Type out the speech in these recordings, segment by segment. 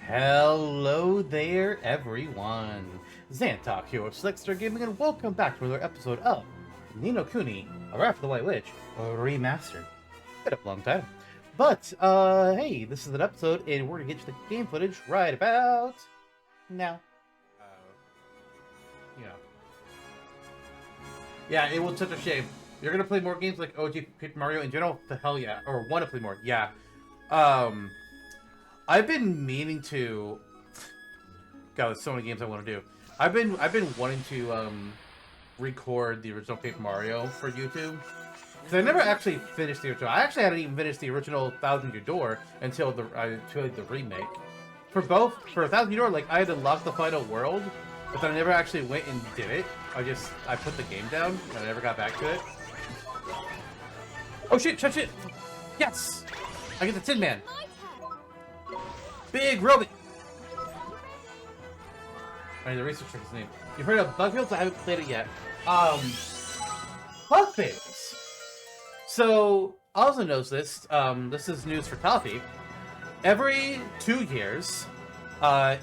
Hello there, everyone. Xantok here with Slickster Gaming, and welcome back to another episode of Ni no Kuni, A Wrath of the White Witch, Remastered. Been up a long time. But, hey, this is an episode, and we're gonna get you the game footage right about now. You know. Yeah, it was such a shame. You're gonna play more games like OG Paper Mario in general? The hell yeah. Or want to play more, yeah. I've been meaning to. God, there's so many games I want to do. I've been wanting to record the original Paper Mario for YouTube. Because I never actually finished the original. I actually hadn't even finished the original Thousand Year Door until the remake. For Thousand Year Door, like I had unlocked the final world, but then I never actually went and did it. I put the game down and I never got back to it. Oh shit! Shit! Yes! I get the Tin Man. Big Roby! I need to research his name. You've heard of Bug Fields? I haven't played it yet. Bug Fields! So, also knows this. This is news for Toffee. Every 2 years,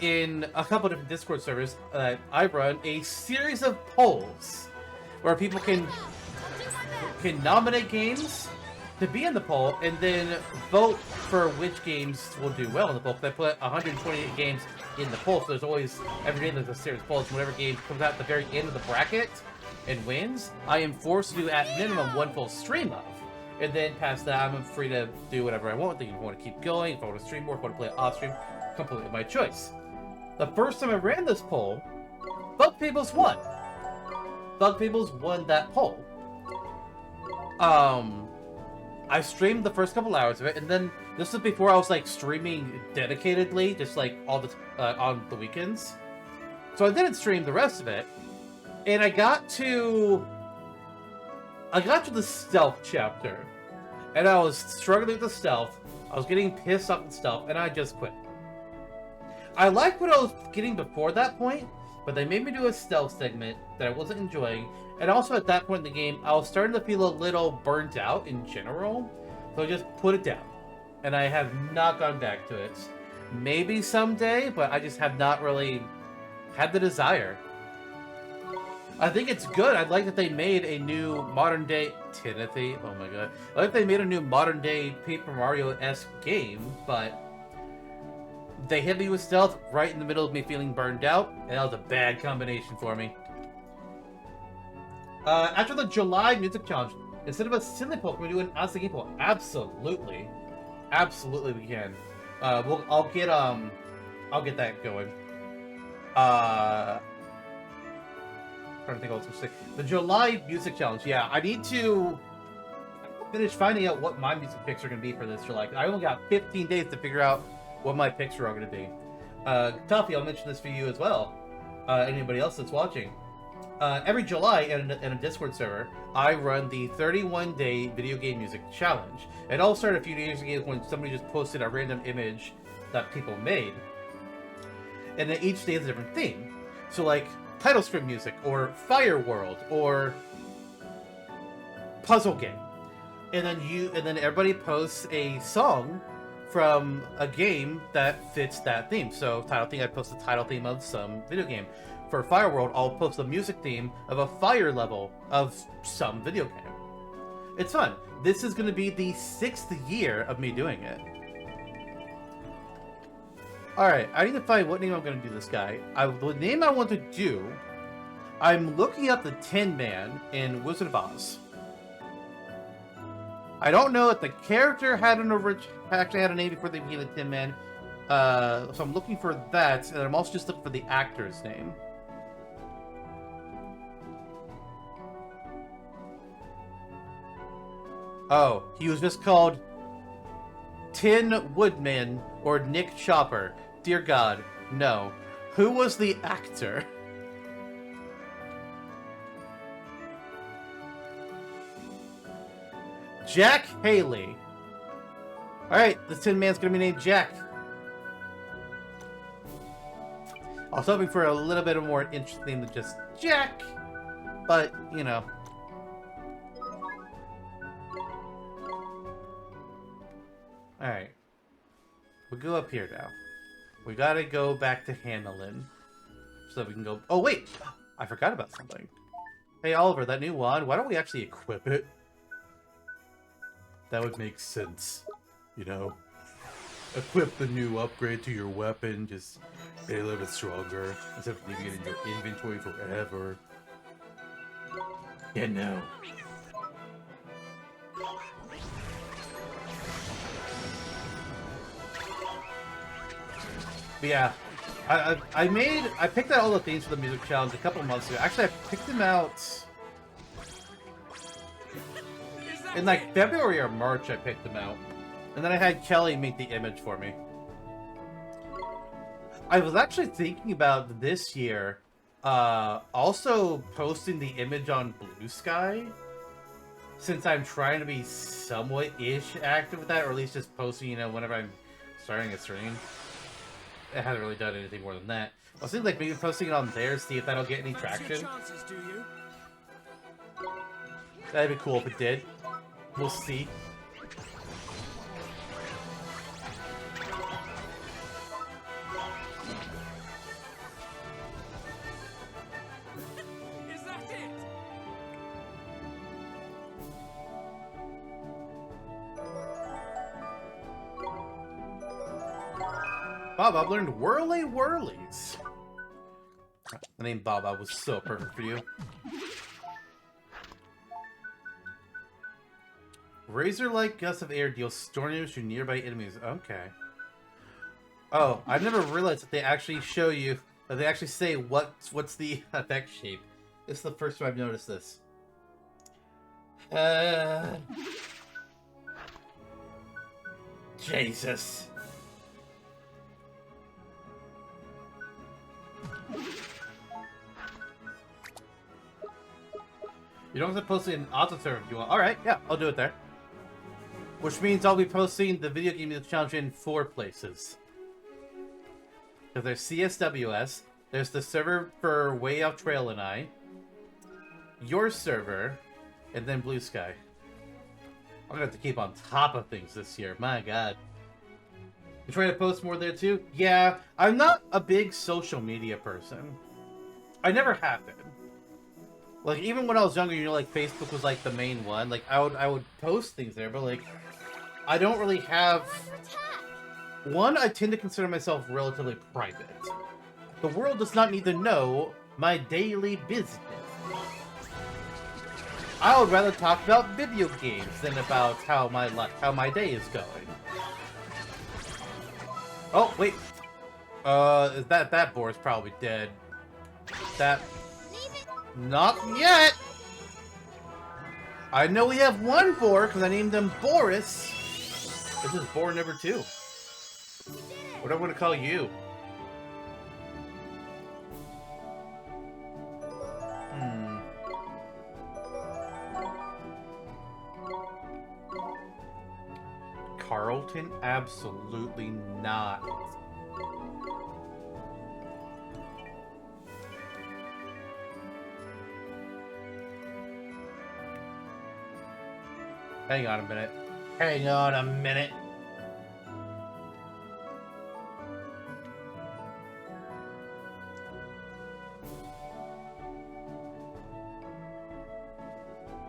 in a couple different Discord servers, I run a series of polls where people can nominate games to be in the poll, and then vote for which games will do well in the poll. Because I put 128 games in the poll, so there's always, every day there's a series of polls. Whatever game comes out at the very end of the bracket and wins, I am forced to do at minimum 1 full stream of. And then past that, I'm free to do whatever I want. If I want to keep going, if I want to stream more, if I want to play it off stream, completely my choice. The first time I ran this poll, Bug Fables won. Bug Fables won that poll. I streamed the first couple hours of it, and then this was before I was like streaming dedicatedly, just like all the on the weekends. So I didn't stream the rest of it, and I got to the stealth chapter, and I was struggling with the stealth. I was getting pissed off with stealth, and I just quit. I liked what I was getting before that point, but they made me do a stealth segment that I wasn't enjoying. And also at that point in the game, I was starting to feel a little burnt out in general, so I just put it down. And I have not gone back to it. Maybe someday, but I just have not really had the desire. I think it's good. I like that they made a new modern day Timothy. Oh my god. I like they made a new modern day Paper Mario-esque game, but they hit me with stealth right in the middle of me feeling burned out, and that was a bad combination for me. After the July Music Challenge, instead of a silly poll, can we do an honest game poll? Absolutely. Absolutely we can. I'll get that going. Trying to think what else to say. The July Music Challenge, yeah, I need to finish finding out what my music picks are going to be for this July. I only got 15 days to figure out what my picks are all going to be. Toffee, I'll mention this for you as well. Anybody else that's watching. Every July in a Discord server, I run the 31-day video game music challenge. It all started a few years ago when somebody just posted a random image that people made. And then each day is a different theme. So like, title screen music, or Fire World, or puzzle game. And then everybody posts a song from a game that fits that theme. So title theme, I post the title theme of some video game. For Fire World, I'll post the music theme of a fire level of some video game. It's fun. This is going to be the 6th year of me doing it. Alright, I need to find what name I'm going to do this guy. The name I want to do, I'm looking up the Tin Man in Wizard of Oz. I don't know if the character actually had a name before they became the Tin Man. So I'm looking for that, and I'm also just looking for the actor's name. Oh, he was just called Tin Woodman or Nick Chopper. Dear God, no. Who was the actor? Jack Haley. Alright, this Tin Man's gonna be named Jack. I was hoping for a little bit of more interesting than just Jack. But, you know. Alright. We'll go up here now. We gotta go back to Hanalin. So that we can go... Oh, wait! I forgot about something. Hey, Oliver, that new wand, why don't we actually equip it? That would make sense. You know? Equip the new upgrade to your weapon, just get a little bit stronger, instead of leaving it in your inventory forever. Yeah, no. But yeah, I picked out all the themes for the music challenge a couple months ago. Actually, I picked them out in like February or March. I picked them out, and then I had Kelly make the image for me. I was actually thinking about this year, also posting the image on Blue Sky, since I'm trying to be somewhat-ish active with that, or at least just posting, you know, whenever I'm starting a stream. I haven't really done anything more than that. I was thinking, like, maybe posting it on there, see if that'll get any traction. That'd be cool if it did. We'll see. Is that it? Bob, I've learned whirly whirlies. The name Bob was so perfect for you. Razor-like gusts of air deal storm damage to nearby enemies. Okay. Oh, I've never realized that they actually show you, that they actually say what's the effect shape. This is the first time I've noticed this. Jesus. You don't have to post it in AutoServe if you want. Alright, yeah, I'll do it there. Which means I'll be posting the video game music challenge in 4 places. Because there's CSWS, there's the server for Way Out Trail and I, your server, and then Blue Sky. I'm gonna have to keep on top of things this year, my god. You trying to post more there too? Yeah, I'm not a big social media person. I never have been. Like, even when I was younger, you know, like, Facebook was, like, the main one. Like, I would post things there, but, like, I don't really have... One, I tend to consider myself relatively private. The world does not need to know my daily business. I would rather talk about video games than about how my day is going. Oh, wait. That boar's probably dead. That... Not yet! I know we have one boar, because I named him Boris. This is boar number 2. What am I going to call you? Carlton? Absolutely not. Hang on a minute. Hang on a minute.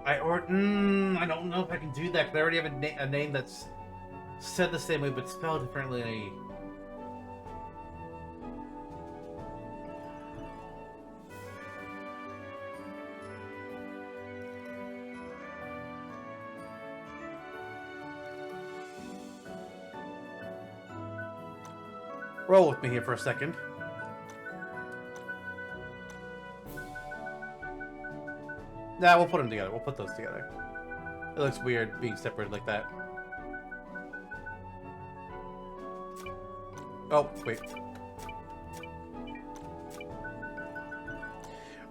I don't know if I can do that, because I already have a name that's said the same way, but spelled differently. Roll with me here for a second. Nah, we'll put them together. We'll put those together. It looks weird being separated like that. Oh, wait.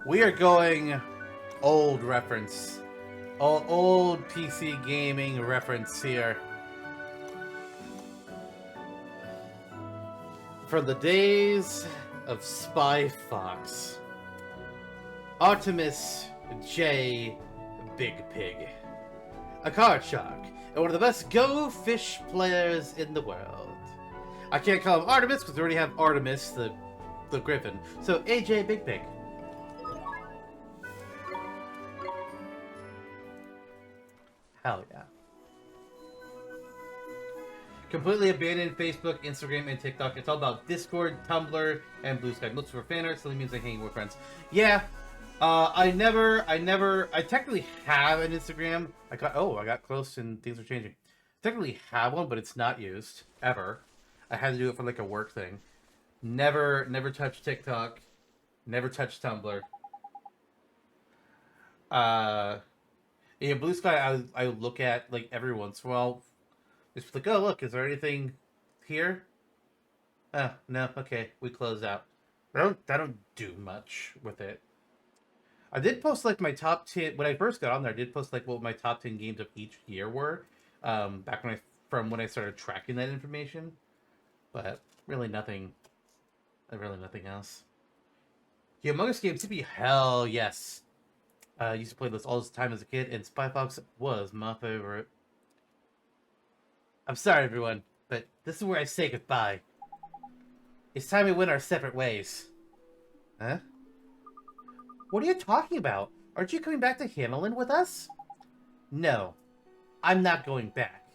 We are going old reference. Old PC gaming reference here. From the days of Spy Fox. Artemis J. Big Pig. A card shark, and one of the best Go Fish players in the world. I can't call him Artemis because we already have Artemis, the griffin. So AJ Big Pig. Hell yeah. Completely abandoned Facebook, Instagram, and TikTok. It's all about Discord, Tumblr, and Blue Sky. Looks for fanners, so it means I'm hanging with friends. Yeah, I technically have an Instagram. I got close and things are changing. Technically have one, but it's not used ever. I had to do it for like a work thing. Never touched TikTok. Never touched Tumblr. Yeah, Blue Sky. I look at like every once in a while. Just like, oh look, is there anything here? Oh no, okay, we close out. I don't do much with it. I did post like my top 10 when I first got on there. I did post like what my top 10 games of each year were, back when I started tracking that information. But really nothing else. The Among Us games to be hell yes. I used to play this all the time as a kid, and Spy Fox was my favorite. I'm sorry, everyone, but this is where I say goodbye. It's time we went our separate ways. Huh? What are you talking about? Aren't you coming back to Hanalin with us? No, I'm not going back.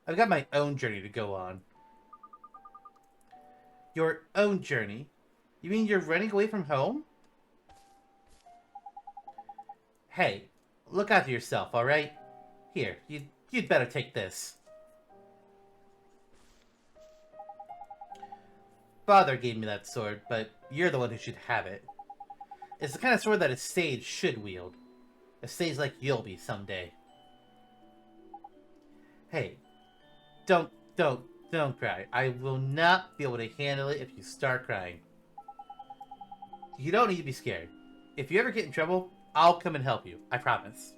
I've got my own journey to go on. Your own journey? You mean you're running away from home? Hey, look after yourself, alright? Here, you'd better take this. Father gave me that sword, but you're the one who should have it. It's the kind of sword that a sage should wield. A sage like you'll be someday. Hey, don't cry. I will not be able to handle it if you start crying. You don't need to be scared. If you ever get in trouble, I'll come and help you. I promise.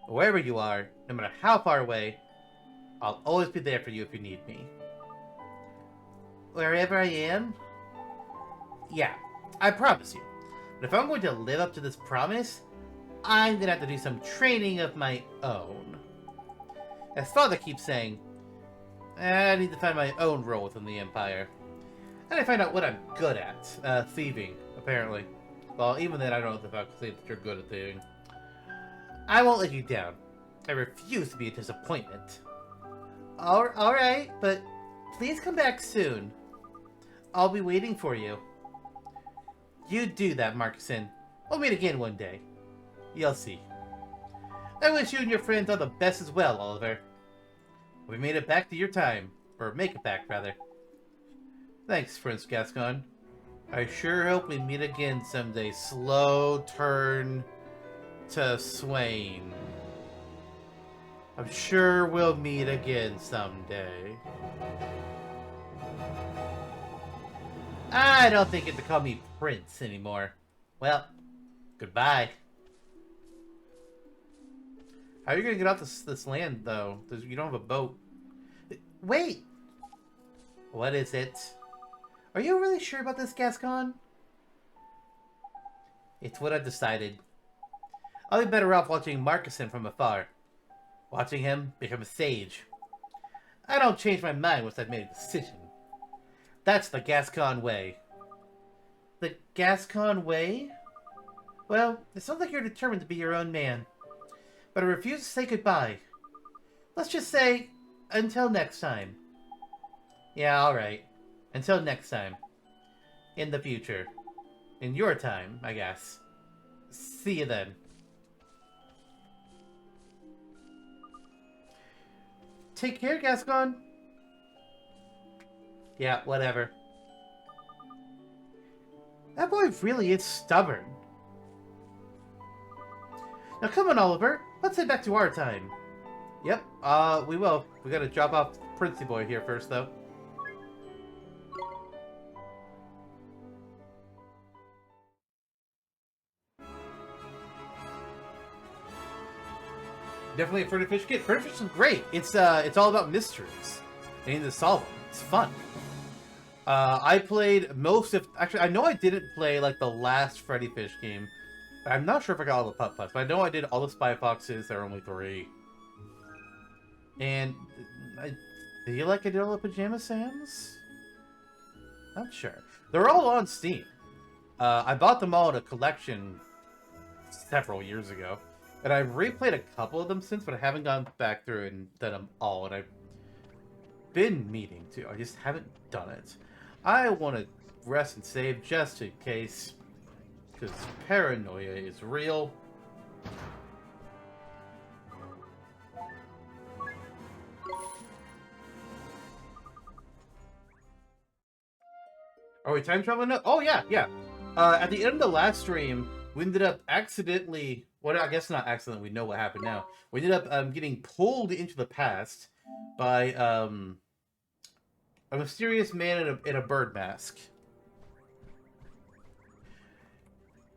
Wherever you are, no matter how far away, I'll always be there for you if you need me. Wherever I am? Yeah, I promise you. But if I'm going to live up to this promise, I'm going to have to do some training of my own. As Father keeps saying, I need to find my own role within the Empire. And I find out what I'm good at. Thieving, apparently. Well, even then, I don't know if I can say that you're good at thieving. I won't let you down. I refuse to be a disappointment. Alright, but please come back soon. I'll be waiting for you. You do that, Markuson. We'll meet again one day. You'll see. I wish you and your friends all the best as well, Oliver. We made it back to your time. Or make it back, rather. Thanks, Prince Gascon. I sure hope we meet again someday. Slow turn to Swain. I'm sure we'll meet again someday. I don't think you have to call me Prince anymore. Well, goodbye. How are you gonna get off this land, though? You don't have a boat. Wait! What is it? Are you really sure about this, Gascon? It's what I've decided. I'll be better off watching Markuson from afar. Watching him become a sage. I don't change my mind once I've made a decision. That's the Gascon way. The Gascon way? Well, it sounds like you're determined to be your own man. But I refuse to say goodbye. Let's just say, until next time. Yeah, alright. Until next time. In the future. In your time, I guess. See you then. Take care, Gascon. Yeah, whatever. That boy really is stubborn. Now come on, Oliver. Let's head back to our time. Yep, we will. We gotta drop off Princey Boy here first, though. Definitely a Freddy Fish kid. Freddy Fish is great. It's all about mysteries. You need to solve them. It's fun. I played most of... Actually, I know I didn't play, like, the last Freddy Fish game. I'm not sure if I got all the Putt-Putts, but I know I did all the Spy Foxes. There are only 3. And Do you like Adele Pajama Sams? Not sure. They're all on Steam. I bought them all in a collection several years ago. And I've replayed a couple of them since, but I haven't gone back through and done them all. And I've been meaning to. I just haven't done it. I want to rest and save just in case. Because paranoia is real. Are we time traveling now? Oh, yeah, yeah. At the end of the last stream, we ended up accidentally... Well, I guess not accidentally. We know what happened now. We ended up getting pulled into the past by a mysterious man in a bird mask.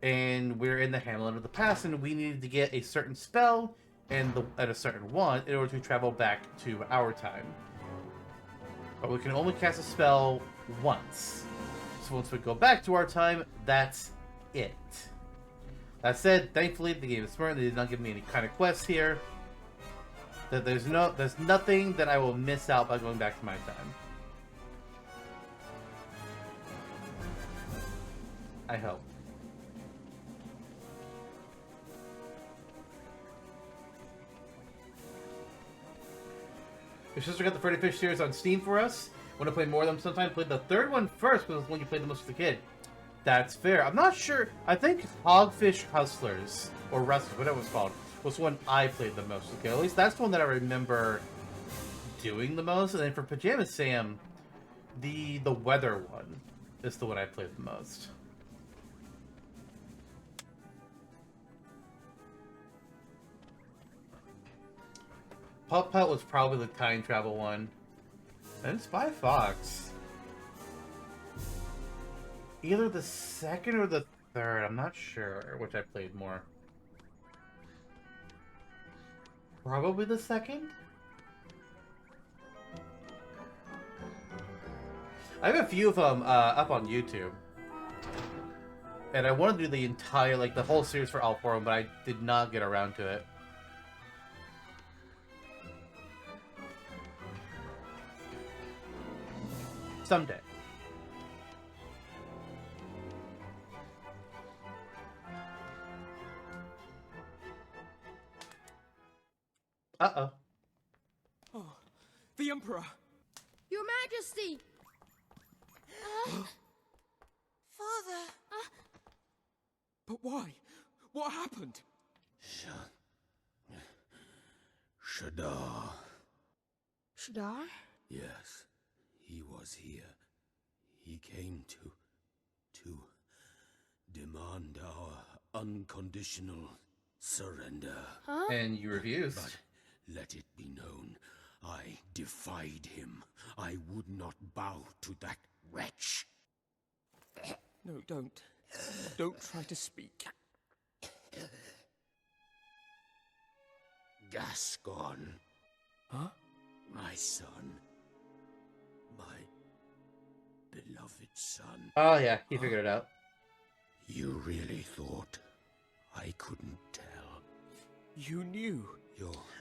And we're in the Hamlet of the past, and we needed to get a certain spell and a certain wand in order to travel back to our time. But we can only cast a spell once. So once we go back to our time, that's it. That said, thankfully the game is smart. They did not give me any kind of quests here. That there's nothing that I will miss out by going back to my time. I hope. Your sister got the Freddy Fish series on Steam for us. Want to play more of them sometime? Play the third one first, because it's when you played the most as a kid. That's fair. I'm not sure. I think Hogfish Hustlers, or Rustlers, whatever it's called, was one I played the most as a kid. At least that's the one that I remember doing the most. And then for Pajama Sam, the weather one is the one I played the most. Putt Putt was probably the time travel one. And Spy Fox. Either the second or the third. I'm not sure which I played more. Probably the second? I have a few of them up on YouTube. And I wanted to do the entire, like, the whole series for all four of them, but I did not get around to it. Someday. Uh-oh. Oh, the Emperor! Your Majesty! Father! But why? What happened? Shadar. Shadar? Yes, he was here. He came to demand our unconditional surrender. Huh? And you refused. But let it be known, I defied him. I would not bow to that wretch. No, don't. Don't try to speak. Gascon. Huh? My son. My beloved son. Oh yeah, he figured it out. You really thought I couldn't tell? You knew.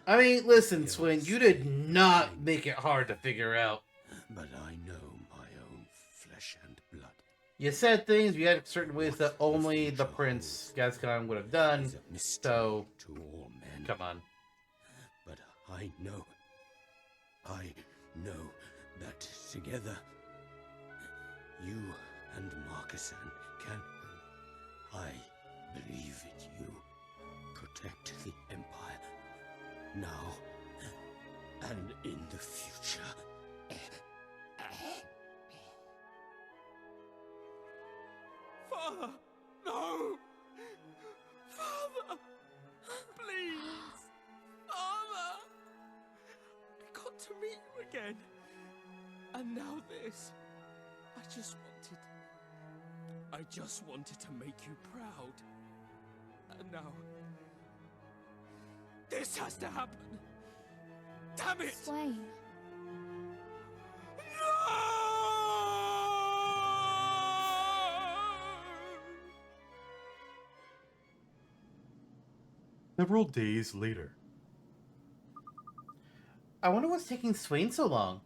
I mean, listen, Swin, you did not make it hard to figure out. But I know my own flesh and blood. You said things, you had certain ways that only the Prince Gascon would have done, Is a mystery so to all men. come on. But I know that together, you and Marcusson can, I believe it, you protect the Empire now and in the future. Father! No! Father! Please! Father! I got to meet you again. And now this. I just wanted to make you proud. And now... this has to happen! Damn it! Swain. Several days later. I wonder what's taking Swain so long.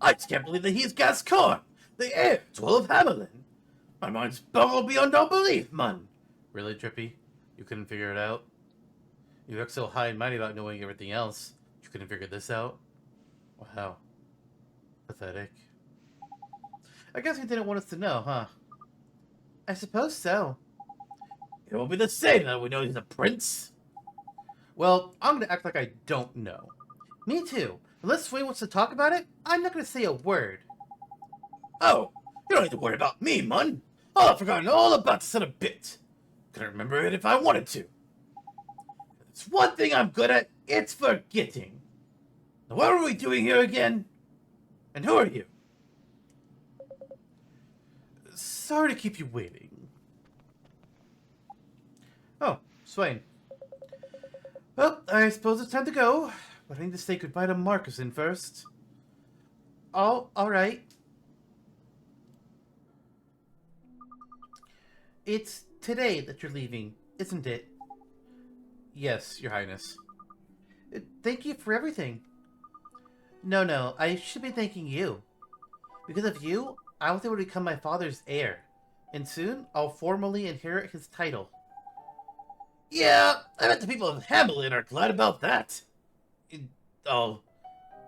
I just can't believe that he's Gascon, the heir to all of Hamelin. My mind's boggled beyond all belief, man. Really, Drippy? You couldn't figure it out? You look so high and mighty about knowing everything else. You couldn't figure this out? Wow. Pathetic. I guess you didn't want us to know, huh? I suppose so. It won't be the same now we know he's a prince. Well, I'm gonna act like I don't know. Me too. Unless Swain wants to talk about it, I'm not gonna say a word. Oh, you don't need to worry about me, man. I've forgotten all about this in a bit. Couldn't remember it if I wanted to. It's one thing I'm good at, it's forgetting. Now what are we doing here again? And who are you? Sorry to keep you waiting. Oh, Swain. Well, I suppose it's time to go, but I need to say goodbye to Marcuson first. Oh, alright. It's today that you're leaving, isn't it? Yes, Your Highness. Thank you for everything. No, I should be thanking you. Because of you, I was able to become my father's heir. And soon, I'll formally inherit his title. Yeah, I bet the people of Hamelin are glad about that. Oh,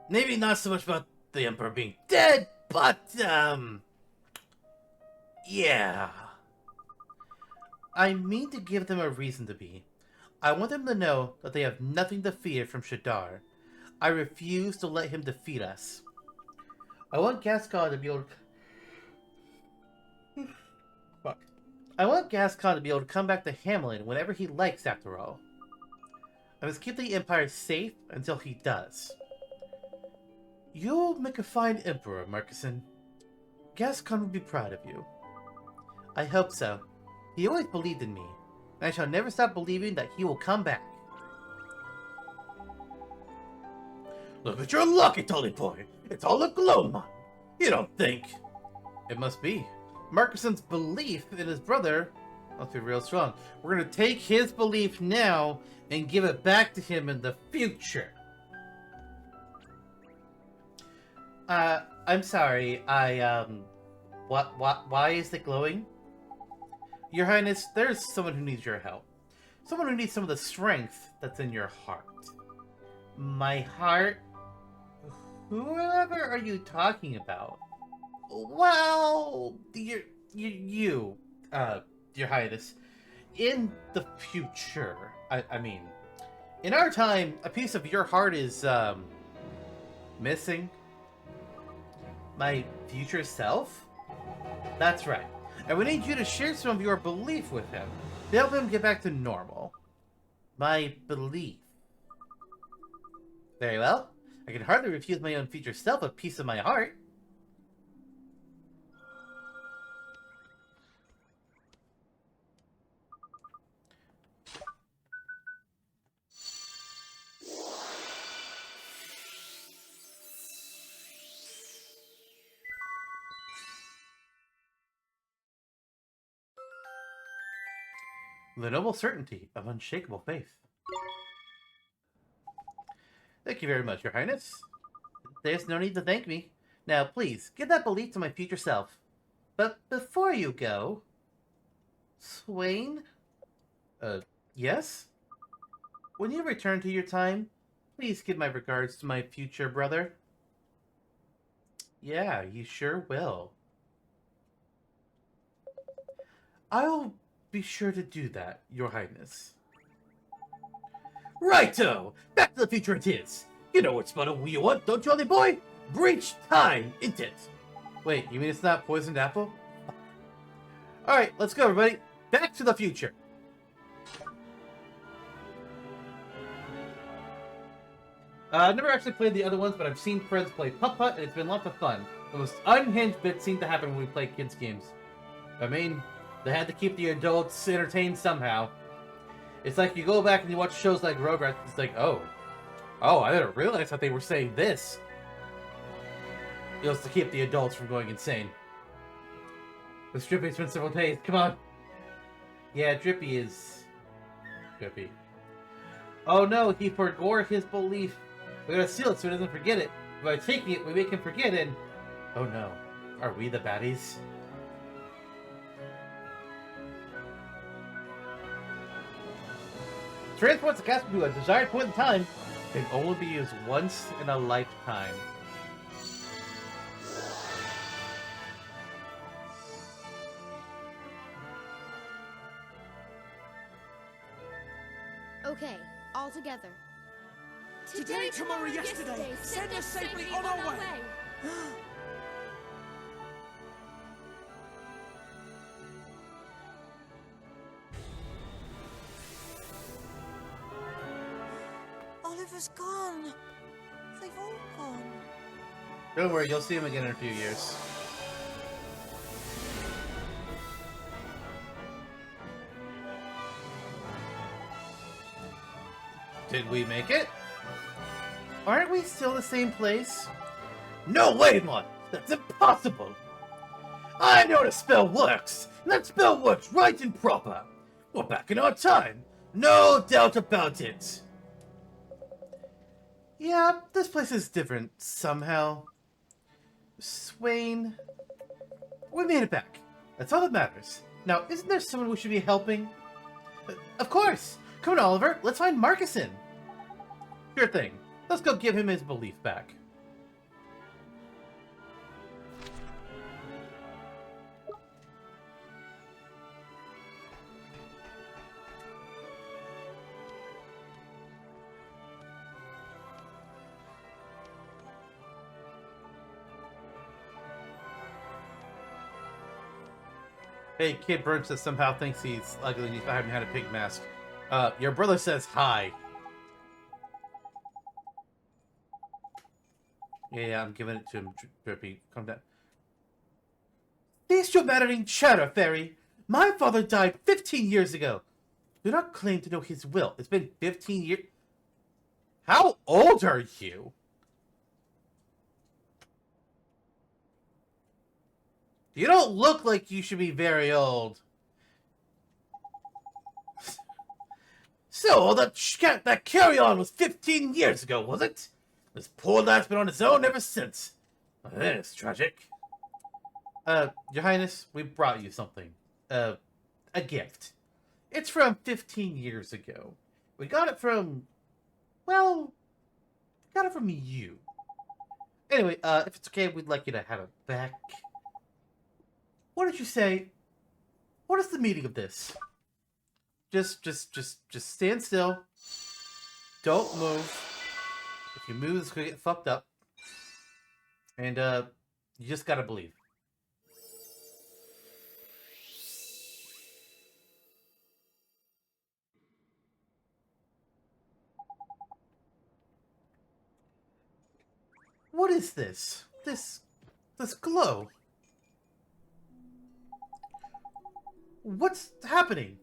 maybe not so much about the Emperor being dead, but, yeah. I mean to give them a reason to be. I want them to know that they have nothing to fear from Shadar. I refuse to let him defeat us. I want Gascon to be able to... Fuck. I want Gascon to be able to come back to Hamelin whenever he likes, after all. I must keep the Empire safe until he does. You'll make a fine Emperor, Marcuson. Gascon will be proud of you. I hope so. He always believed in me, and I shall never stop believing that he will come back. Look at your lucky Tully boy. It's all aglow, man. You don't think? It must be. Marcuson's belief in his brother must be real strong. We're gonna take his belief now and give it back to him in the future. I'm sorry. Why is it glowing? Your Highness, there's someone who needs your help. Someone who needs some of the strength that's in your heart. My heart? Whoever are you talking about? Well, Your Highness, in the future, I mean, in our time, a piece of your heart is, missing. My future self? That's right. And we need you to share some of your belief with him to help him get back to normal. My belief. Very well. I can hardly refuse my own future self a piece of my heart. The noble certainty of unshakable faith. Thank you very much, Your Highness. There's no need to thank me. Now, please, give that belief to my future self. But before you go... Swain? Yes? When you return to your time, please give my regards to my future brother. Yeah, you sure will. I'll be sure to do that, Your Highness. Righto! Back to the future it is! You know what spot you want, don't you, Ollie boy? Breach time, isn't it? Wait, you mean it's not poisoned apple? Alright, let's go, everybody. Back to the future. I've never actually played the other ones, but I've seen friends play Putt-Putt, and it's been lots of fun. The most unhinged bits seem to happen when we play kids' games. I mean, they had to keep the adults entertained somehow. It's like you go back and you watch shows like Rugrats, it's like, oh, I didn't realize that they were saying this. It was to keep the adults from going insane. This Drippy's been several days, come on. Yeah, Drippy is... Drippy. Oh no, he forgot his belief. We gotta seal it so he doesn't forget it. By taking it, we make him forget it, and Oh no. Are we the baddies? Transport the castle to a desired point in time can only be used once in a lifetime. Okay, all together. Today, tomorrow, yesterday, send us safely on our way. Oliver's gone. They've all gone. Don't worry, you'll see him again in a few years. Did we make it? Aren't we still in the same place? No way, Mon! That's impossible! I know the spell works! And that spell works right and proper! We're back in our time! No doubt about it! Yeah, this place is different, somehow. Swain... We made it back. That's all that matters. Now, isn't there someone we should be helping? Of course! Come on, Oliver, let's find Marcuson! Sure thing. Let's go give him his belief back. Hey, Kid Burns says somehow thinks he's ugly and he's having had a pig mask. Your brother says hi. Yeah, I'm giving it to him, Drippy. Calm down. Cease your mattering chatter, Fairy. My father died 15 years ago. Do not claim to know his will. It's been 15 years. How old are you? You don't look like you should be very old. So, that carry-on was 15 years ago, was it? This poor lad's been on his own ever since. That's tragic. Your Highness, we brought you something. A gift. It's from 15 years ago. We got it from... well... we got it from you. Anyway, if it's okay, we'd like you to have it back. What did you say? What is the meaning of this? Just stand still. Don't move. If you move, it's gonna get fucked up. And, you just gotta believe. What is this? This glow? What's happening?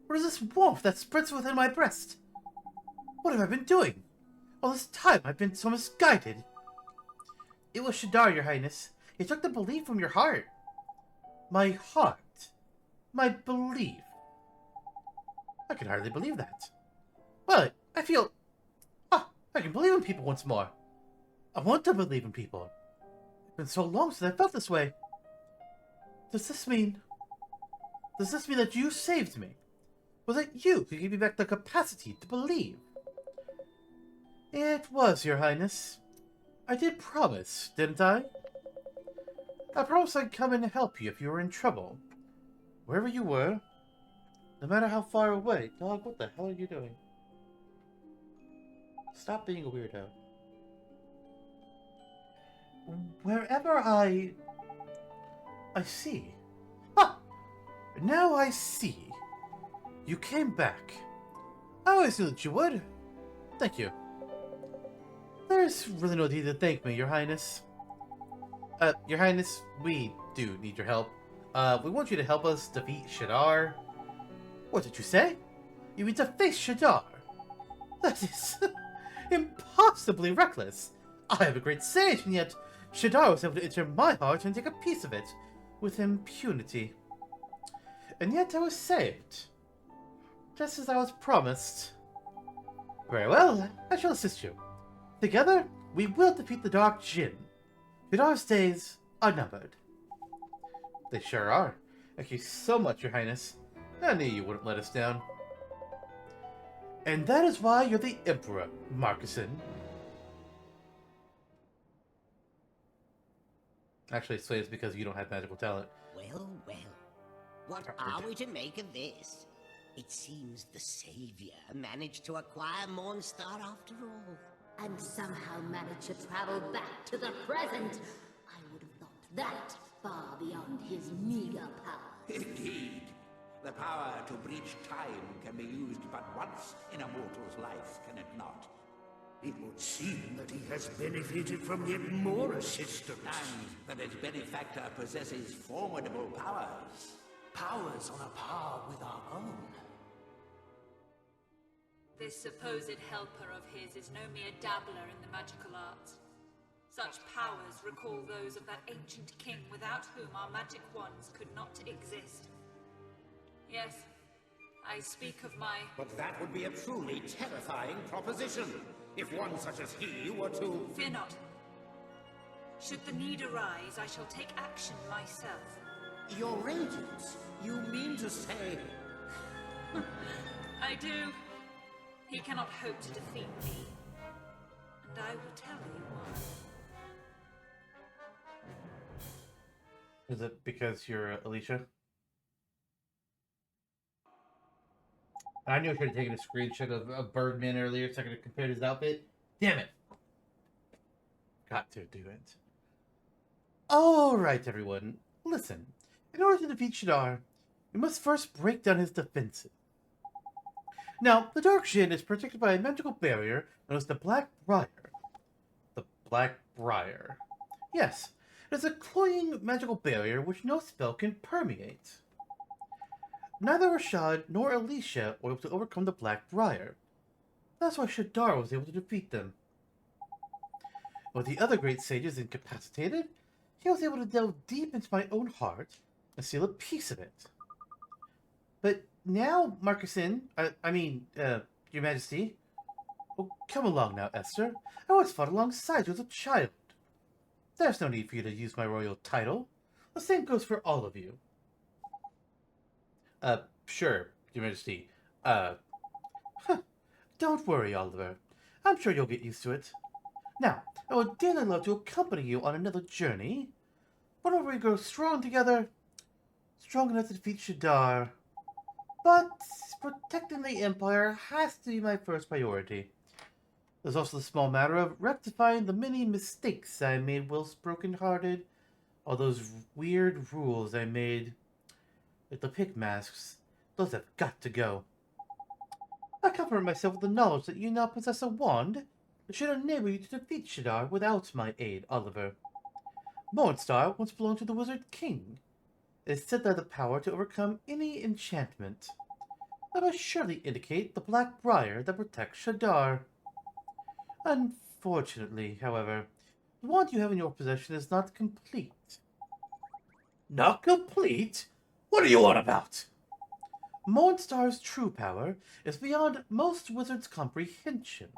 What is this warmth that spreads within my breast? What have I been doing? All this time I've been so misguided. It was Shadar, Your Highness. He took the belief from your heart. My heart. My belief. I can hardly believe that. Well, I feel... ah, I can believe in people once more. I want to believe in people. It's been so long since I felt this way. Does this mean that you saved me? Was it you who gave me back the capacity to believe? It was, Your Highness. I did promise, didn't I? I promised I'd come and help you if you were in trouble. Wherever you were, no matter how far away. Dog, what the hell are you doing? Stop being a weirdo. Wherever I see. Ah! Now I see. You came back. I always knew that you would. Thank you. There's really no need to thank me, Your Highness. Your Highness, we do need your help. We want you to help us defeat Shadar. What did you say? You mean to face Shadar? That is impossibly reckless. I am a great sage, and yet Shadar was able to enter my heart and take a piece of it with impunity. And yet I was saved. Just as I was promised. Very well, I shall assist you. Together, we will defeat the Dark Djinn. Shadar's days are numbered. They sure are. Thank you so much, Your Highness. I knew you wouldn't let us down. And that is why you're the Emperor, Marcuson. Actually, Sway, it's because you don't have magical talent. Well, well. What are we to make of this? It seems the Savior managed to acquire Mornstar after all. And somehow managed to travel back to the present. I would have thought that far beyond his meager power. Indeed. The power to breach time can be used but once in a mortal's life, can it not? It would seem that he has benefited from yet more assistance. And that its benefactor possesses formidable powers. Powers on a par with our own. This supposed helper of his is no mere dabbler in the magical arts. Such powers recall those of that ancient king without whom our magic wands could not exist. Yes, I speak of my... But that would be a truly terrifying proposition, if one such as he were to... Fear not. Should the need arise, I shall take action myself. Your Radiance? You mean to say... I do. He cannot hope to defeat me. And I will tell you why. Is it because you're Alicia? I knew I should have taken a screenshot of Birdman earlier so I could have compared his outfit. Damn it! Got to do it. Alright, everyone. Listen. In order to defeat Shadar, we must first break down his defenses. Now, the Dark Shin is protected by a magical barrier known as the Black Briar. The Black Briar. Yes, it is a cloying magical barrier which no spell can permeate. Neither Rashad nor Alicia were able to overcome the Black Briar. That's why Shadar was able to defeat them. With the other great sages incapacitated, he was able to delve deep into my own heart and steal a piece of it. But now, Marcuson, Your Majesty... Oh, come along now, Esther. I once fought alongside you as a child. There's no need for you to use my royal title. The same goes for all of you. Sure, Your Majesty. Don't worry, Oliver. I'm sure you'll get used to it. Now, I would dearly love to accompany you on another journey. Whenever we grow strong together, strong enough to defeat Shadar. But protecting the Empire has to be my first priority. There's also the small matter of rectifying the many mistakes I made whilst broken-hearted. All those weird rules I made with the pig masks. Those have got to go. I comfort myself with the knowledge that you now possess a wand that should enable you to defeat Shadar without my aid, Oliver. Mornstar once belonged to the Wizard King. It is said that the power to overcome any enchantment. That must surely indicate the Black Briar that protects Shadar. Unfortunately, however, the wand you have in your possession is not complete. Not complete? What are you on about? Mornstar's true power is beyond most wizards' comprehension.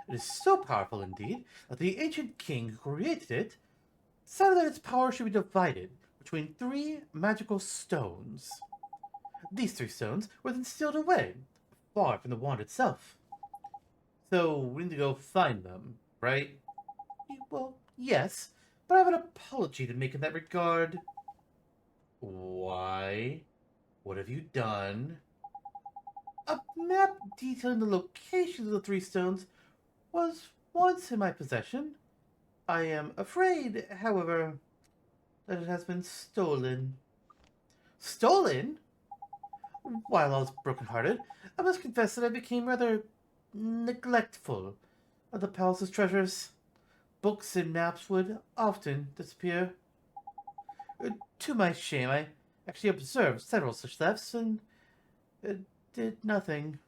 It is so powerful indeed that the ancient king who created it said that its power should be divided between 3 magical stones. These 3 stones were then sealed away, far from the wand itself. So we need to go find them, right? Well, yes, but I have an apology to make in that regard. Why? What have you done? A map detailing the locations of the 3 stones was once in my possession. I am afraid, however, that it has been stolen. Stolen? While I was broken-hearted, I must confess that I became rather neglectful of the palace's treasures. Books and maps would often disappear. To my shame, I actually observed several such thefts and did nothing.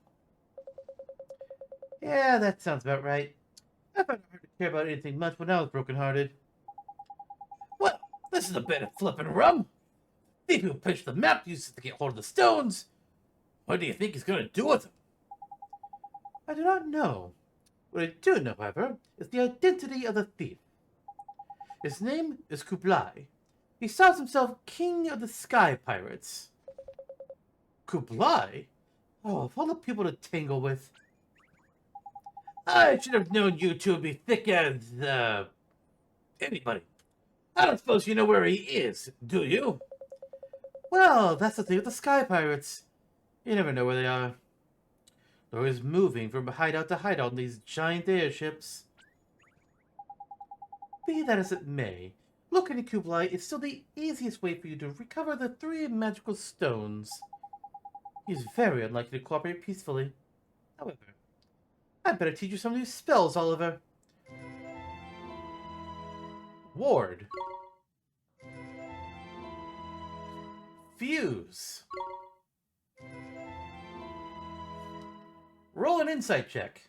Yeah, that sounds about right. I found it hard to care about anything much when I was broken-hearted. Well, this is a bit of flippin' rum. Thief who pinched the map uses to get hold of the stones. What do you think he's going to do with them? I do not know. What I do know, however, is the identity of the thief. His name is Kublai. He styles himself King of the Sky Pirates. Kublai? Oh, of all the people to tangle with. I should have known you two would be thick as, anybody. I don't suppose you know where he is, do you? Well, that's the thing with the Sky Pirates. You never know where they are. They're always moving from hideout to hideout in these giant airships. Be that as it may, looking at Kublai is still the easiest way for you to recover the 3 magical stones. He's very unlikely to cooperate peacefully. However, I'd better teach you some new spells, Oliver. Ward. Fuse. Roll an insight check.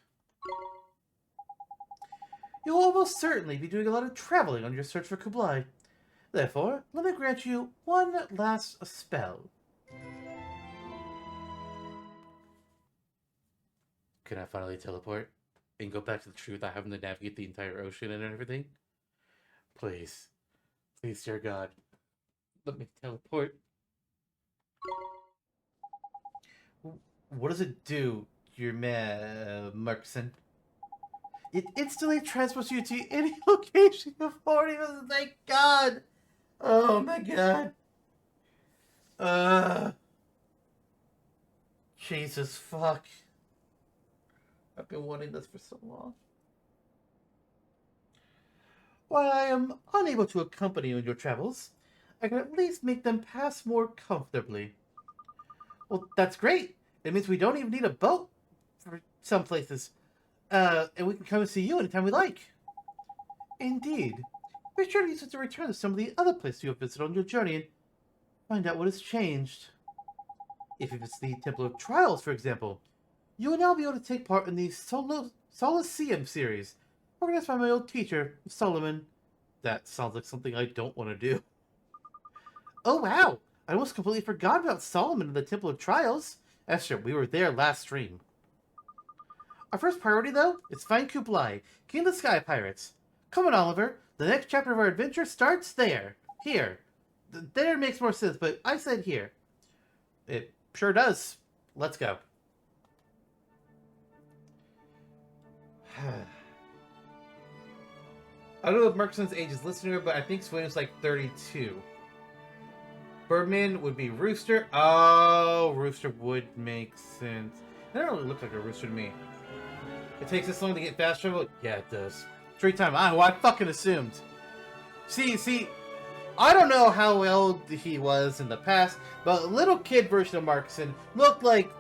You'll almost certainly be doing a lot of traveling on your search for Kublai. Therefore, let me grant you one last spell. Can I finally teleport and go back to the tree without having to navigate the entire ocean and everything? Please. Please, dear God. Let me teleport. What does it do, your man, Markson? It instantly transports you to any location you've already visited. Thank God! Oh my God. Jesus fuck. I've been wanting this for so long. While I am unable to accompany you in your travels, I can at least make them pass more comfortably. Well, that's great. It means we don't even need a boat for some places. And we can come and see you anytime we like. Indeed. Be sure to use it to return to some of the other places you have visited on your journey and find out what has changed. If it's the Temple of Trials, for example, you will now be able to take part in the Solaceum series, organized by my old teacher, Solomon. That sounds like something I don't want to do. Oh wow! I almost completely forgot about Solomon and the Temple of Trials. Esther, we were there last stream. Our first priority, though, is find Kublai, King of the Sky Pirates. Come on, Oliver. The next chapter of our adventure starts there. Here. There makes more sense, but I said here. It sure does. Let's go. I don't know if Merkson's age is listed here, but I think Swain is like 32. Birdman would be Rooster. Oh, Rooster would make sense. That don't really look like a rooster to me. It takes this long to get fast travel? Yeah, it does. Straight time. I fucking assumed. See, I don't know how old he was in the past, but a little kid version of Markson looked like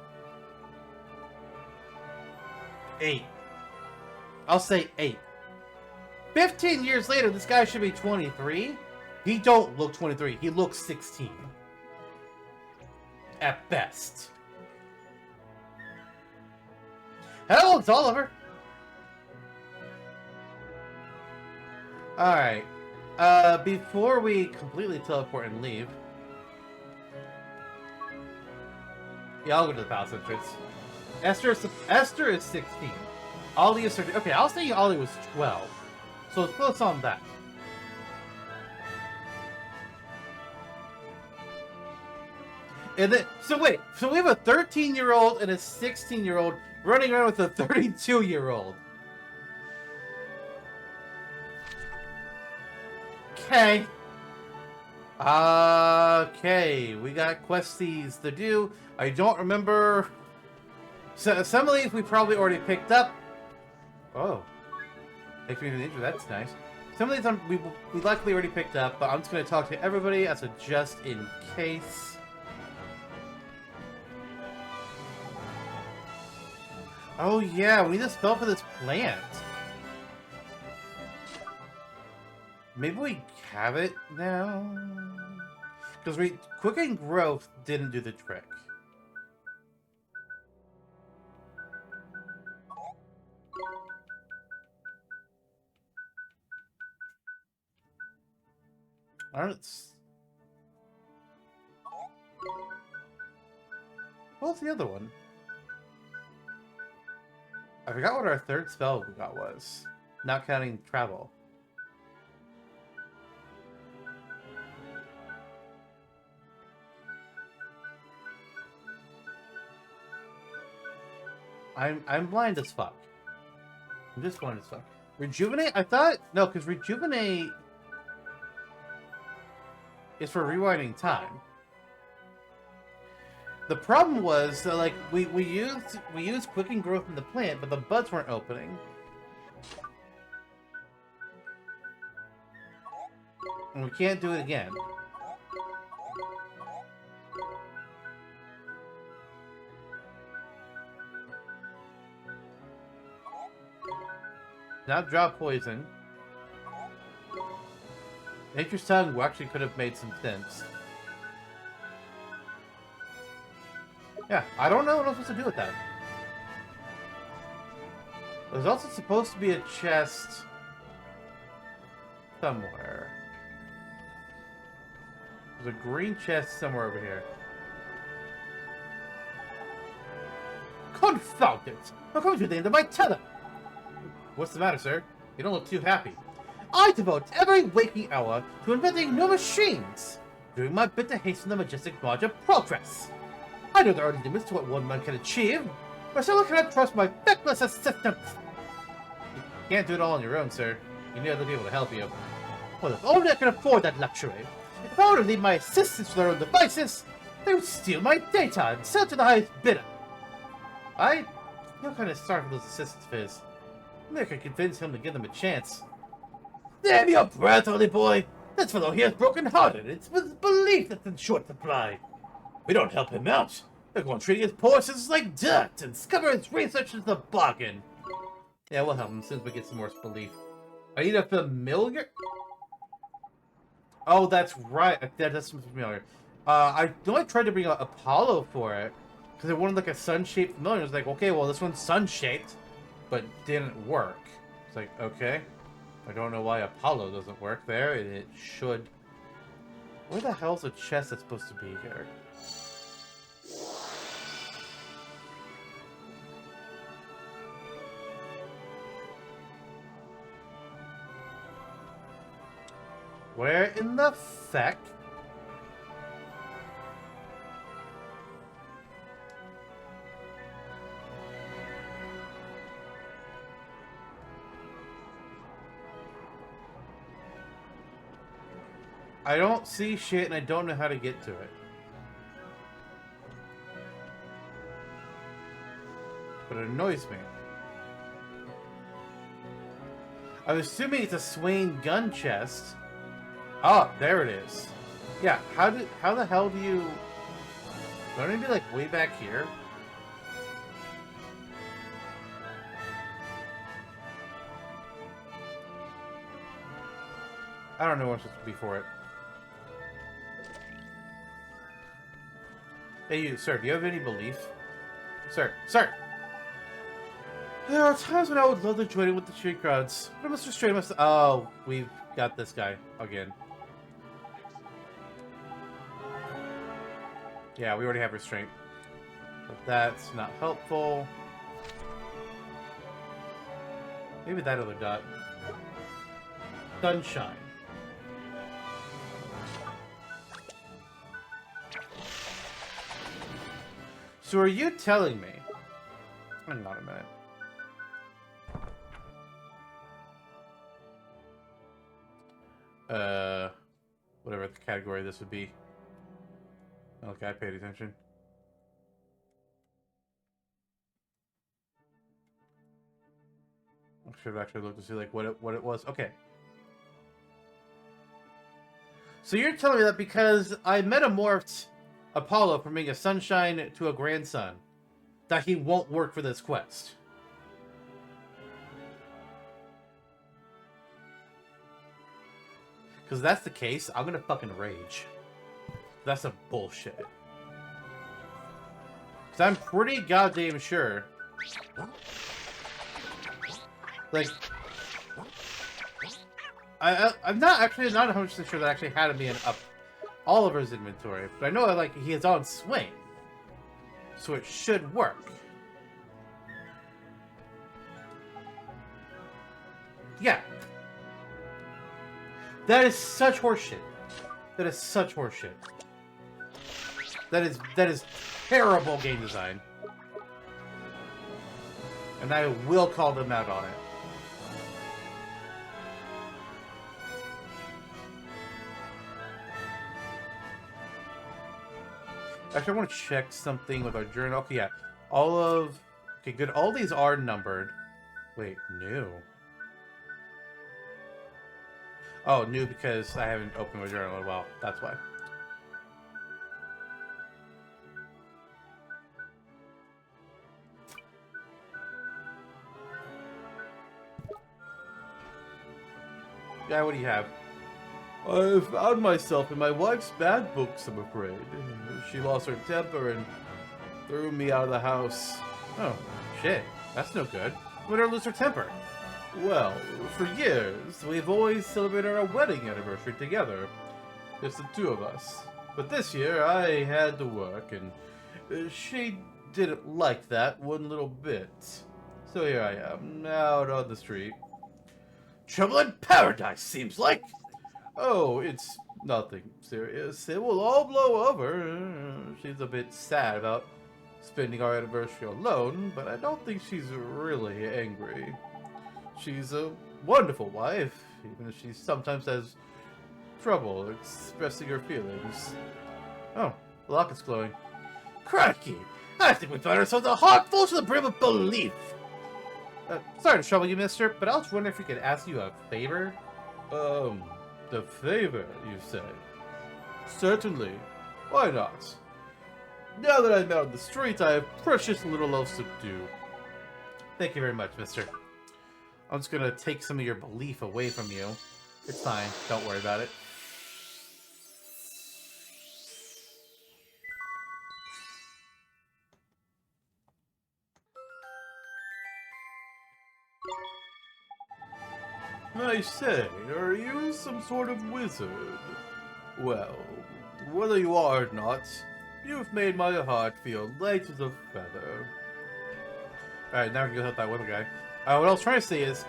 8. I'll say 8. 15 years later, this guy should be 23. He don't look 23. He looks 16. At best. How old's Oliver? Alright. Before we completely teleport and leave. Yeah, I'll go to the palace entrance. Esther is 16. Ollie is 13. Okay, I was thinking Ollie was 12. So it's close on that. And then, so wait, so we have a 13-year-old and a 16-year-old running around with a 32-year-old. Okay. Okay, we got questies to do. I don't remember. So some of these we probably already picked up. Oh. Takes me to the intro, that's nice. Some of these we likely already picked up, but I'm just going to talk to everybody as a just in case. Oh yeah, we need a spell for this plant. Maybe we have it now? Because Quicken Growth didn't do the trick. What's the other one? I forgot what our third spell we got was. Not counting travel. I'm blind as fuck. I'm just blind as fuck. Rejuvenate? I thought no, because rejuvenate is for rewinding time. The problem was that like we used quickening growth in the plant, but the buds weren't opening. And we can't do it again. Now drop poison. Nature's tongue actually could have made some sense. Yeah, I don't know what I'm supposed to do with that. There's also supposed to be a chest somewhere. There's a green chest somewhere over here. Confound it! I'm coming to the end of my tether! What's the matter, sir? You don't look too happy. I devote every waking hour to inventing new machines, doing my bit to hasten the majestic march of progress. I know there are limits to what one man can achieve, but still I cannot trust my feckless assistant. You can't do it all on your own, sir. You need other people to help you. Well, if only I could afford that luxury. If I were to leave my assistants to their own devices, they would steal my data and sell it to the highest bidder. I feel kind of sorry for those assistants of his. Maybe I could convince him to give them a chance. Damn your breath, holy boy! This fellow here is broken-hearted. It's with belief that's in short supply. We don't help him out. They're going to treat his poor citizens like dirt and scupper his research into the bargain. Yeah, we'll help him as soon as we get some more belief. I need a familiar? Oh, that's right. That's familiar. I know I tried to bring out Apollo for it, because it wanted like a sun-shaped familiar. I was like, okay, well, this one's sun-shaped, but didn't work. It's like, okay. I don't know why Apollo doesn't work there. It should. Where the hell's the chest that's supposed to be here? Where in the feck? I don't see shit and I don't know how to get to it. But it annoys me. I'm assuming it's a Swain gun chest. Oh, there it is. Yeah, how the hell do you... Don't it be like way back here? I don't know what's supposed to be for it. Hey you, sir, do you have any belief? Sir! There are times when I would love to join in with the street crowds, but I must restrain myself. Oh, we've got this guy again. Yeah, we already have restraint. But that's not helpful. Maybe that other dot. Sunshine. So are you telling me... Hang on a minute. Whatever the category this would be. Okay, I paid attention. I should have actually looked to see like what it was. Okay. So you're telling me that because I metamorphed Apollo from being a sunshine to a grandson, that he won't work for this quest. Because that's the case, I'm gonna fucking rage. That's some bullshit. Because I'm pretty goddamn sure. Like, I'm not 100% sure that I actually had him in Oliver's inventory, but I know that like he is on Swain, so it should work. Yeah, that is such horseshit. That is such horseshit. That is terrible game design. And I will call them out on it. Actually, I want to check something with our journal. Okay, yeah. Okay, good. All these are numbered. Wait, new. Oh, new because I haven't opened my journal in a while. That's why. Yeah, what do you have? I found myself in my wife's bad books, I'm afraid. She lost her temper and threw me out of the house. Oh, shit. That's no good. When did her lose her temper? Well, for years, we've always celebrated our wedding anniversary together. Just the two of us. But this year, I had to work, and she didn't like that one little bit. So here I am, out on the street. Trouble in paradise, seems like! Oh, it's nothing serious. It will all blow over. She's a bit sad about spending our anniversary alone, but I don't think she's really angry. She's a wonderful wife, even if she sometimes has trouble expressing her feelings. Oh, the lock is glowing. Crikey! I think we found ourselves a heart full to the brim of belief! Sorry to trouble you, mister, but I was wondering if we could ask you a favor? The favor, you say? Certainly. Why not? Now that I'm out on the street, I have precious little else to do. Thank you very much, mister. I'm just gonna take some of your belief away from you. It's fine. Don't worry about it. I say, are you some sort of wizard? Well, whether you are or not, you've made my heart feel light as a feather. Alright, now we can go help that woman guy. What I was trying to say is,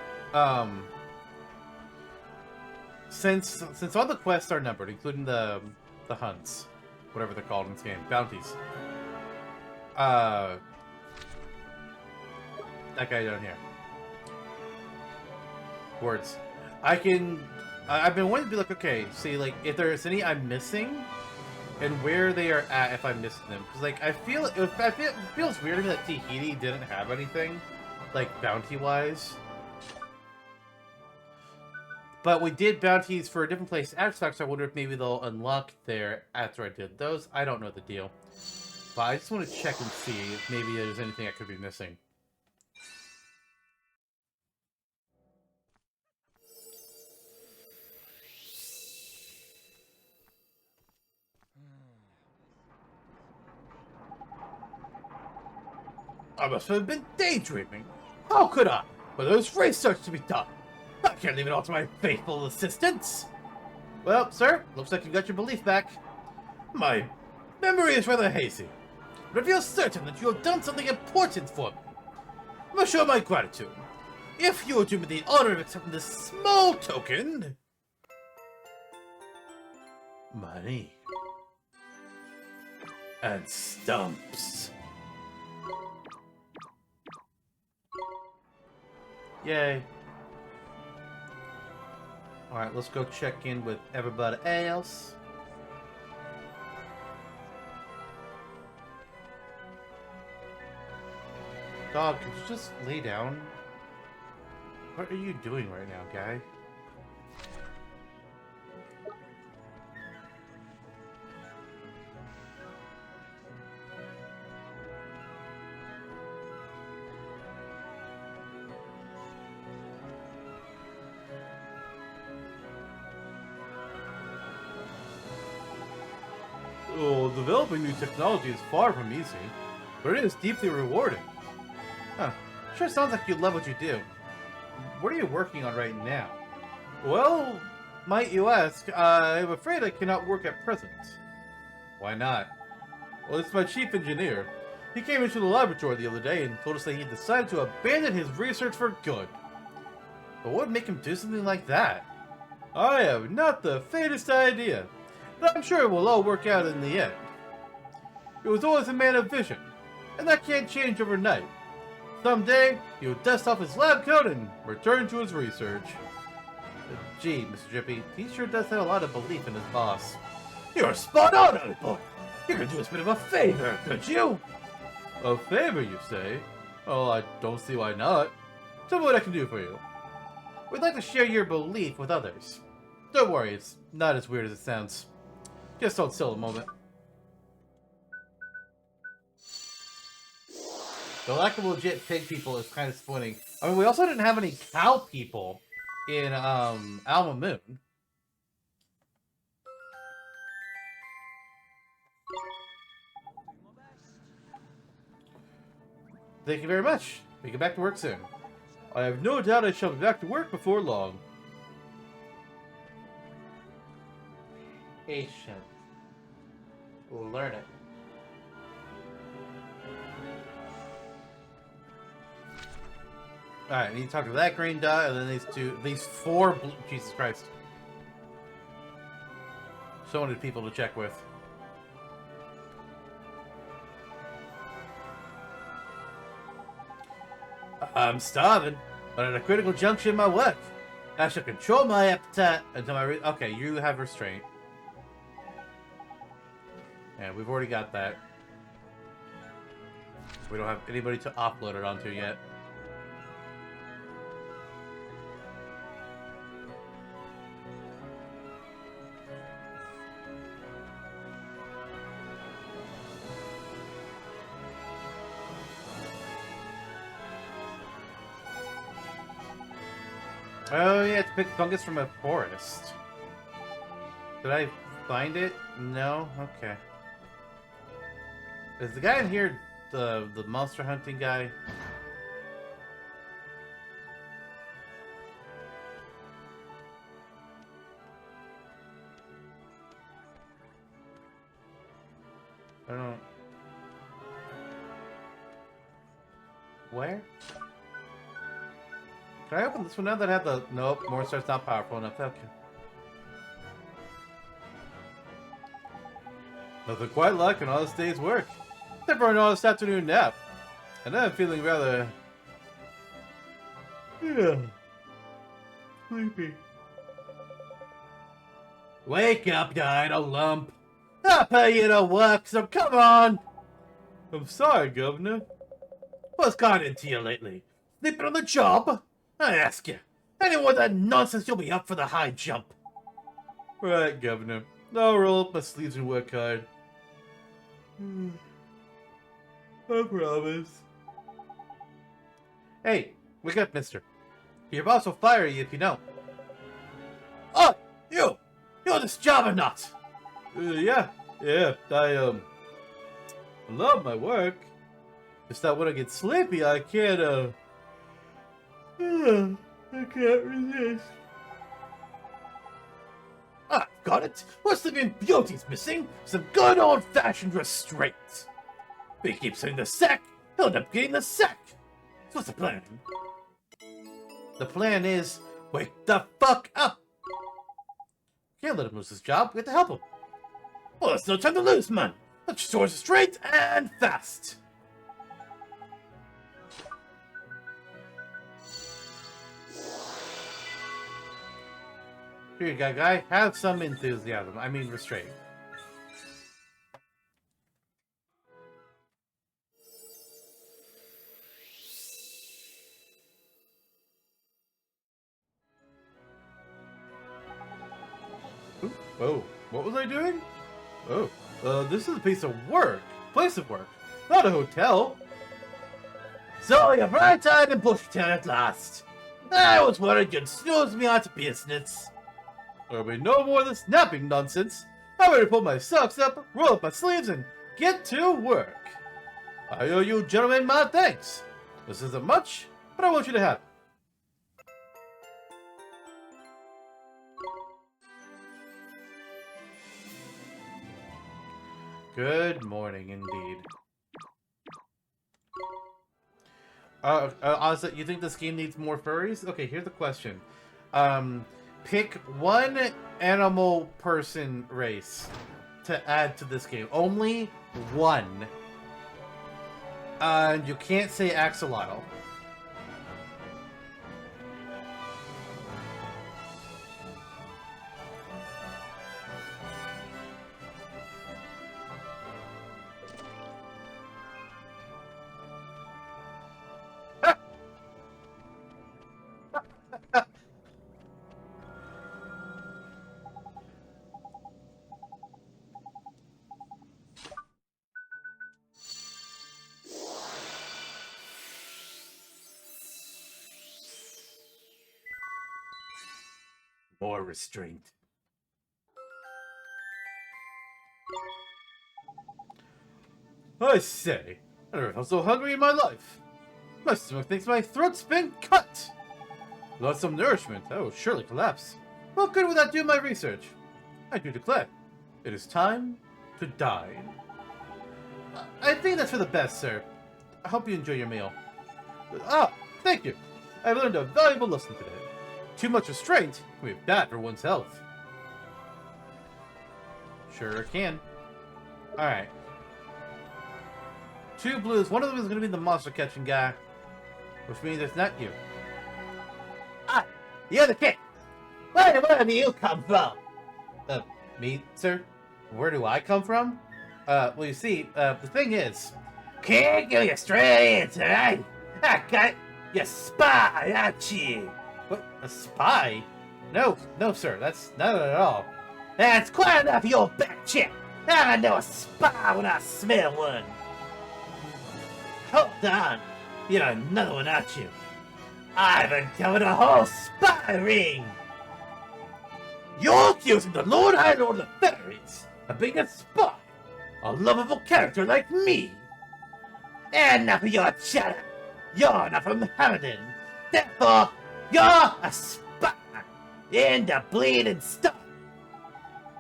since all the quests are numbered, including the hunts, whatever they're called in this game, bounties. That guy down here. Words. I've been wanting to be like, okay, see, like, if there's any I'm missing, and where they are at if I'm missing them. Because, like, it feels weird to me that Tahiti didn't have anything, like, bounty-wise. But we did bounties for a different place after, so I wonder if maybe they'll unlock there after I did those. I don't know the deal. But I just want to check and see if maybe there's anything I could be missing. I must have been daydreaming. How could I? Well, there's research to be done. I can't leave it all to my faithful assistants. Well, sir, looks like you got your belief back. My memory is rather hazy, but I feel certain that you have done something important for me. I must show my gratitude. If you will do me the honor of accepting this small token... money. And stumps. Yay. Alright, let's go check in with everybody else. Dog, could you just lay down? What are you doing right now, guy? Oh, developing new technology is far from easy, but it is deeply rewarding. Huh. Sure sounds like you love what you do. What are you working on right now? Well, might you ask, I'm afraid I cannot work at present. Why not? Well, it's my chief engineer. He came into the laboratory the other day and told us that he decided to abandon his research for good. But what would make him do something like that? I have not the faintest idea, but I'm sure it will all work out in the end. He was always a man of vision, and that can't change overnight. Someday, he'll dust off his lab coat and return to his research. Gee, Mr. Drippy, he sure does have a lot of belief in his boss. You're spot on, old boy! You could do us a bit of a favor, could you? A favor, you say? Oh, I don't see why not. Tell me what I can do for you. We'd like to share your belief with others. Don't worry, it's not as weird as it sounds. Just hold still a moment. The lack of legit pig people is kind of disappointing. I mean, we also didn't have any cow people in Alma Moon. Thank you very much. We get back to work soon. I have no doubt I shall be back to work before long. Patient. We'll learn it. Alright, I need to talk to that green dot, and then these four blue... Jesus Christ. So many people to check with. I'm starving, but at a critical juncture in my work. I shall control my appetite until my... Okay, you have restraint. Yeah, we've already got that. We don't have anybody to offload it onto yet. Oh yeah, to pick fungus from a forest. Did I find it? No? Okay. Is the guy in here the monster hunting guy? I don't know. Where? Can I open this one now that I have the... Nope, Morningstar's not powerful enough. Okay. Nothing quite like an honest day's work. Except for an honest afternoon nap. And I'm feeling rather... Yeah. Sleepy. Wake up, Dino Lump. I'll pay you to work, so come on. I'm sorry, Governor. What's got into you lately? Sleeping on the job? I ask you, any more of that nonsense, you'll be up for the high jump. Right, Governor. I'll roll up my sleeves and work hard. I promise. Hey, wake up, mister. Your boss will fire you if you don't. Oh, you! You're this job or not? Yeah. I love my work. Just that when I get sleepy, I can't, I can't resist. Ah, got it. What's the Sleeping Beauty's missing? Some good old-fashioned restraint. If he keeps hitting the sack, he'll end up getting the sack. So what's the plan? The plan is, wake the fuck up. Can't let him lose his job. We have to help him. Well, there's no time to lose, man. Let's restore straight and fast. Here you go, guy. Have some enthusiasm. I mean restraint. Ooh, oh, what was I doing? Oh, this is a place of work. Place of work, not a hotel. So you're bright-eyed and bushy-tailed at last. I was worried you'd snooze me out of business. There'll be no more of this napping nonsense. I'm ready to pull my socks up, roll up my sleeves, and get to work. I owe you gentlemen my thanks. This isn't much, but I want you to have it. Good morning, indeed. Honestly, you think this game needs more furries? Okay, here's the question. Pick one animal person race to add to this game. Only one. And you can't say axolotl. More restraint. I say, I never felt so hungry in my life. My stomach thinks my throat's been cut. Without some nourishment, I will surely collapse. What good would that do my research? I do declare, it is time to dine. I think that's for the best, sir. I hope you enjoy your meal. Ah, thank you. I've learned a valuable lesson today. Too much restraint can be bad for one's health. Sure can. Alright. 2 blues. One of them is going to be the monster catching guy. Which means it's not you. Ah! You're the king! Where do you come from? Me, sir? Where do I come from? Well, you see, the thing is... Can't give you a straight answer, eh? I got you spy, aren't you? What? A spy? No, sir. That's not it at all. That's quite enough of your back chip. I know a spy when I smell one. Hold on. You're another one, aren't you? I've uncovered a whole spy ring. You're accusing the Lord High Lord of the Fairies of being a spy. A lovable character like me. Enough of your chatter. You're not from Hamilton. Therefore, you're a spy! In the bleeding stuff!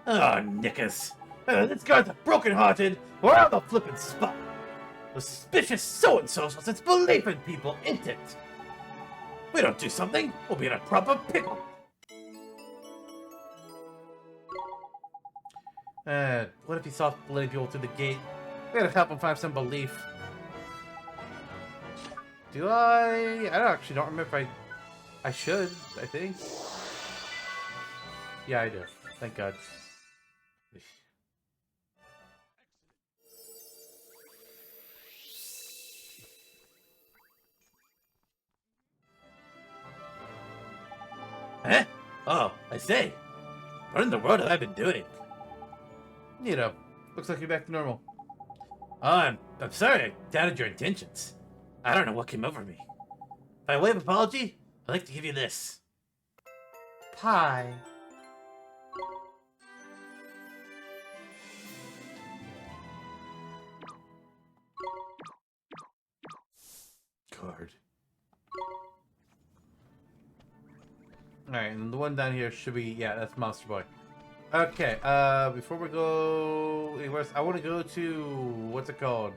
Oh, knickers. This guy's a broken-hearted, or I'm a flippin' spy. A suspicious so-and-so with its belief in people, ain't it? We don't do something, we'll be in a proper pickle. What if he saw letting people through the gate? We gotta help him find some belief. Do I? I actually don't remember if I should, I think. Yeah, I do. Thank God. Huh? Oh, I say. What in the world have I been doing? You know, looks like you're back to normal. Oh, I'm sorry I doubted your intentions. I don't know what came over me. By way of apology, I'd like to give you this. Pie. Card. Alright, and the one down here should be, yeah, that's Monster Boy. Okay, before we go anywhere else, I want to go to, what's it called?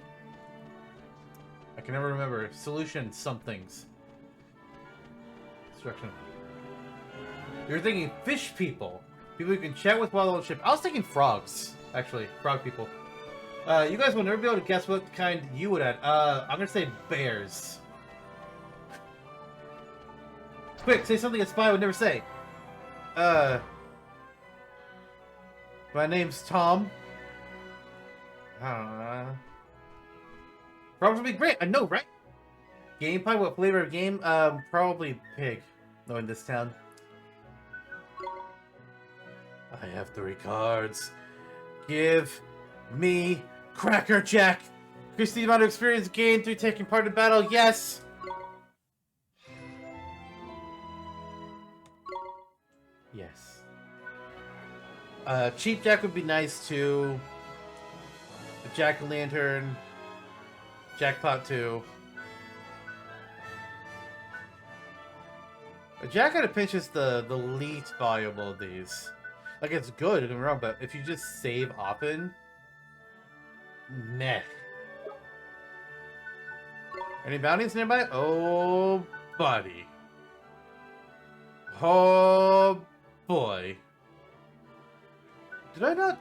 I can never remember. Solution somethings. Instruction. You're thinking fish people. People you can chat with while on the ship. I was thinking frogs, actually. Frog people. You guys will never be able to guess what kind you would add. I'm gonna say bears. Quick, say something a spy would never say. My name's Tom. I don't know. Frogs would be great, I know, right? Game pie, what flavor of game? Probably pig, knowing this town. I have 3 cards. Give me Cracker Jack. Increase the amount of experience gained through taking part in battle, yes! Yes. Cheap Jack would be nice too. Jack-o'-lantern. Jackpot 2. A Jack at a pinch is the least valuable of these. Like, it's good, don't get me wrong, but if you just save often, meh. Any bounties nearby? Oh, buddy. Oh, boy. Did I not?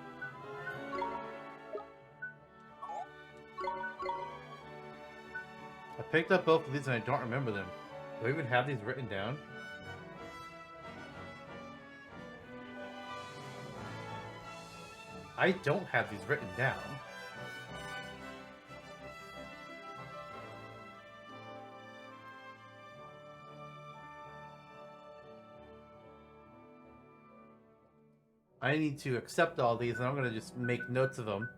I picked up both of these and I don't remember them. Do I even have these written down? I don't have these written down. I need to accept all these and I'm going to just make notes of them.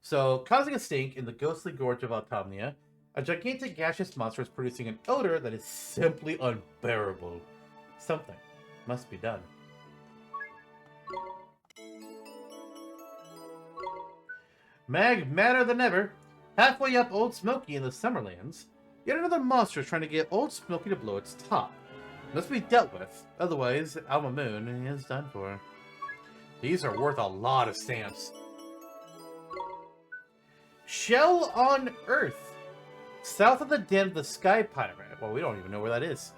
So, causing a stink in the ghostly gorge of Autumnia, a gigantic gaseous monster is producing an odor that is simply unbearable. Something must be done. Mag madder than ever. Halfway up Old Smoky in the Summerlands, yet another monster is trying to get Old Smoky to blow its top. Must be dealt with, otherwise Alma Moon is done for. These are worth a lot of stamps. Shell on Earth. South of the den of the Sky Pirate. Well, we don't even know where that is.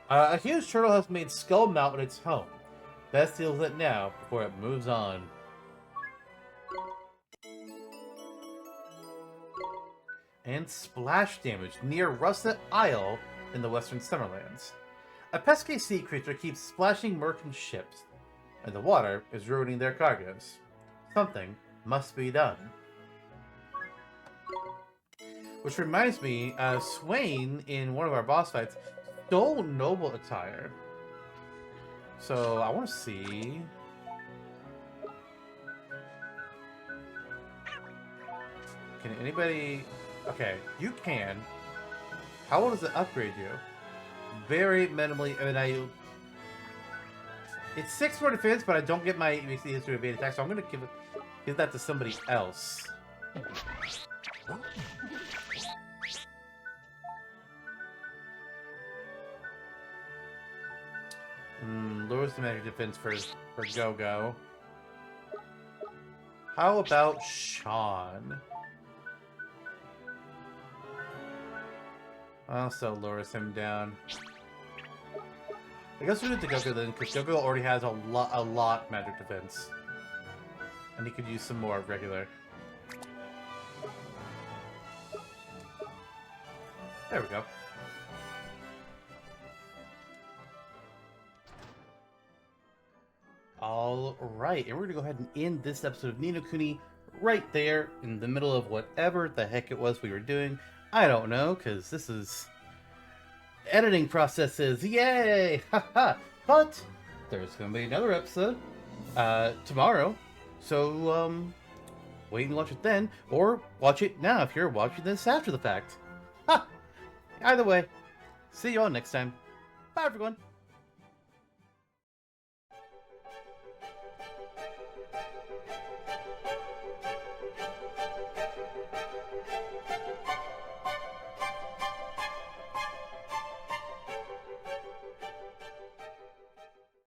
A huge turtle has made Skull Mountain its home. Best deals it now before it moves on. And splash damage near Russet Isle in the Western Summerlands. A pesky sea creature keeps splashing merchant ships, and the water is ruining their cargoes. Something must be done. Which reminds me, Swain, in one of our boss fights, stole noble attire. So, I want to see... Can anybody... Okay, you can. How does it upgrade you? Very minimally, it's 6 more defense, but I don't get my history of evade attack, so I'm gonna give that to somebody else. Lowers the magic defense for Go-Go. How about Sean? Also lowers him down. I guess we need to Go-Go then, because Go-Go already has a lot magic defense. And he could use some more regular. There we go. Alright, and we're gonna go ahead and end this episode of Ni no Kuni right there in the middle of whatever the heck it was we were doing. I don't know, because this is editing processes. Yay! Haha! But there's going to be another episode tomorrow. So, wait and watch it then. Or watch it now if you're watching this after the fact. Ha! Either way, see you all next time. Bye, everyone!